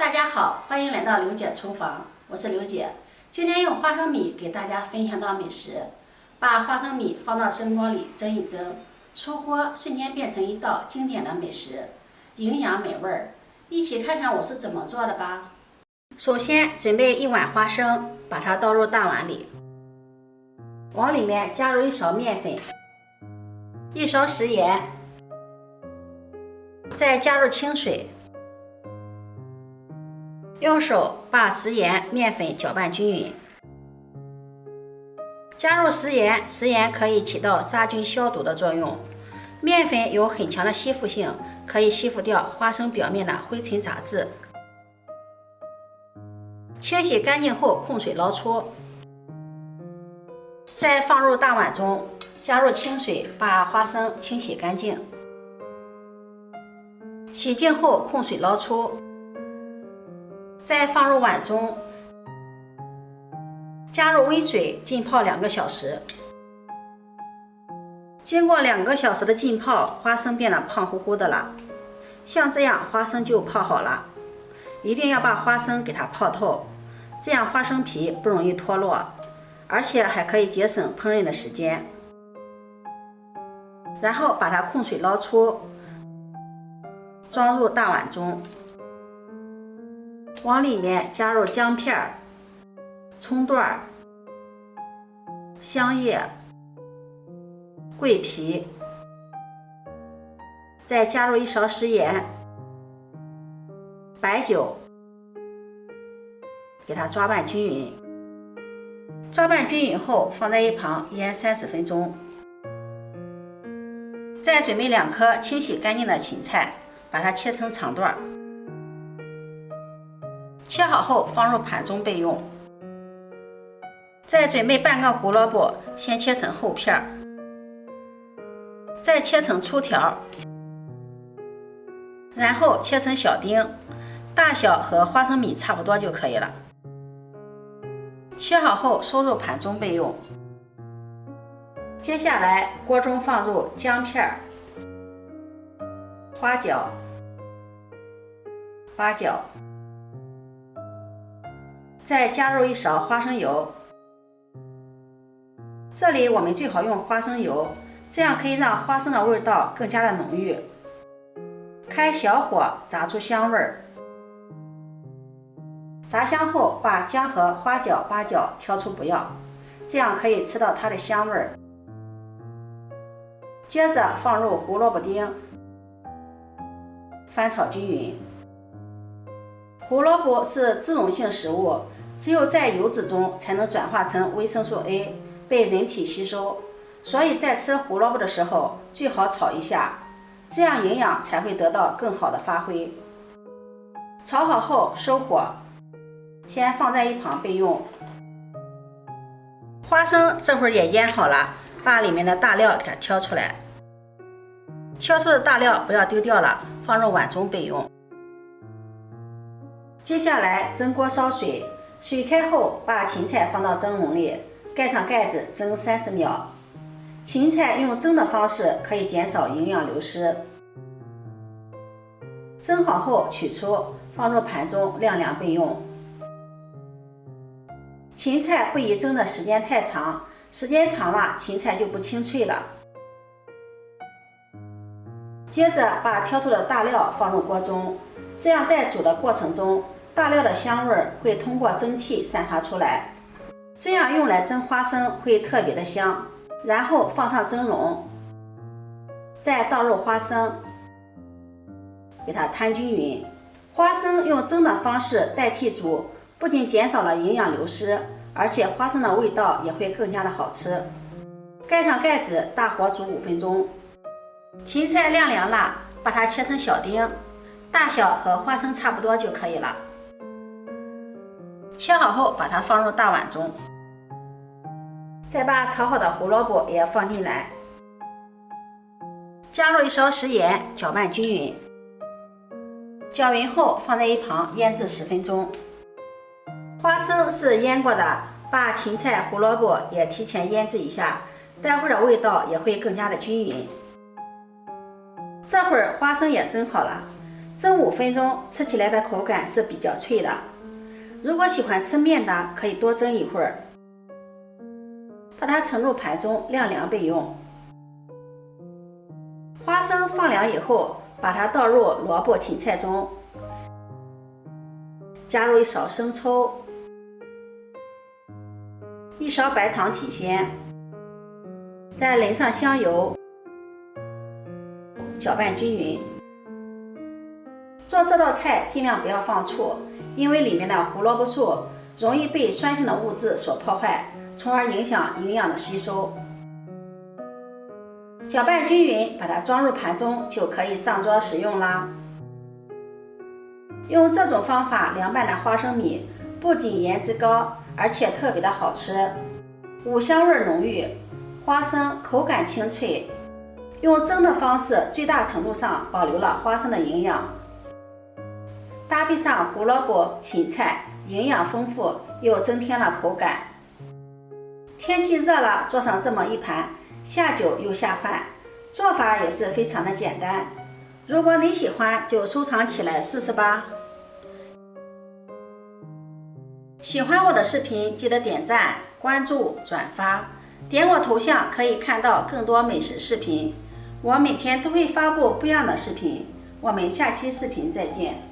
大家好，欢迎来到刘姐厨房，我是刘姐。今天用花生米给大家分享道美食，把花生米放到蒸锅里蒸一蒸，出锅瞬间变成一道经典的美食，营养美味儿。一起看看我是怎么做的吧。首先准备1碗花生，把它倒入大碗里，往里面加入1勺面粉，1勺食盐，再加入清水。用手把食盐、面粉搅拌均匀，加入食盐，食盐可以起到杀菌消毒的作用。面粉有很强的吸附性，可以吸附掉花生表面的灰尘杂质。清洗干净后控水捞出，再放入大碗中，加入清水把花生清洗干净。洗净后控水捞出，再放入碗中，加入温水浸泡2个小时。经过2个小时的浸泡，花生变得胖乎乎的了。像这样花生就泡好了，一定要把花生给它泡透，这样花生皮不容易脱落，而且还可以节省烹饪的时间。然后把它控水捞出，装入大碗中。往里面加入姜片、葱段、香叶、桂皮，再加入1勺食盐、白酒，给它抓拌均匀。抓拌均匀后放在一旁腌30分钟。再准备2颗清洗干净的芹菜，把它切成长段。切好后放入盘中备用。再准备半个胡萝卜，先切成厚片，再切成粗条，然后切成小丁，大小和花生米差不多就可以了。切好后收入盘中备用。接下来锅中放入姜片、花椒、八角，再加入1勺花生油。这里我们最好用花生油，这样可以让花生的味道更加的浓郁。开小火炸出香味儿。炸香后把姜和花椒、八角挑出不要，这样可以吃到它的香味儿。接着放入胡萝卜丁，翻炒均匀。胡萝卜是脂溶性食物，只有在油脂中才能转化成维生素 A， 被人体吸收，所以在吃胡萝卜的时候最好炒一下，这样营养才会得到更好的发挥。炒好后收火，先放在一旁备用。花生这会儿也腌好了，把里面的大料给它挑出来，挑出的大料不要丢掉了，放入碗中备用。接下来蒸锅烧水，水开后把芹菜放到蒸笼里，盖上盖子蒸30秒。芹菜用蒸的方式可以减少营养流失。蒸好后取出，放入盘中晾凉备用。芹菜不宜蒸的时间太长，时间长了芹菜就不清脆了。接着把挑出的大料放入锅中，这样在煮的过程中，大料的香味会通过蒸汽散发出来，这样用来蒸花生会特别的香。然后放上蒸笼，再倒入花生，给它摊均匀。花生用蒸的方式代替煮，不仅减少了营养流失，而且花生的味道也会更加的好吃。盖上盖子，大火煮5分钟。芹菜晾凉了，把它切成小丁，大小和花生差不多就可以了。切好后把它放入大碗中，再把炒好的胡萝卜也放进来，加入1勺食盐，搅拌均匀。搅匀后放在一旁腌制10分钟。花生是腌过的，把芹菜、胡萝卜也提前腌制一下，待会儿的味道也会更加的均匀。这会儿花生也蒸好了，蒸5分钟，吃起来的口感是比较脆的。如果喜欢吃面的，可以多蒸一会儿。把它盛入盘中晾凉备用。花生放凉以后，把它倒入萝卜、芹菜中，加入1勺生抽、1勺白糖提鲜，再淋上香油，搅拌均匀。做这道菜尽量不要放醋，因为里面的胡萝卜素容易被酸性的物质所破坏，从而影响营养的吸收。搅拌均匀，把它装入盘中就可以上桌食用啦。用这种方法凉拌的花生米不仅颜值高，而且特别的好吃，五香味浓郁，花生口感清脆，用蒸的方式最大程度上保留了花生的营养，搭配上胡萝卜、芹菜，营养丰富又增添了口感。天气热了，做上这么一盘，下酒又下饭，做法也是非常的简单。如果你喜欢，就收藏起来试试吧。喜欢我的视频，记得点赞、关注、转发，点我头像可以看到更多美食视频。我每天都会发布不一样的视频，我们下期视频再见。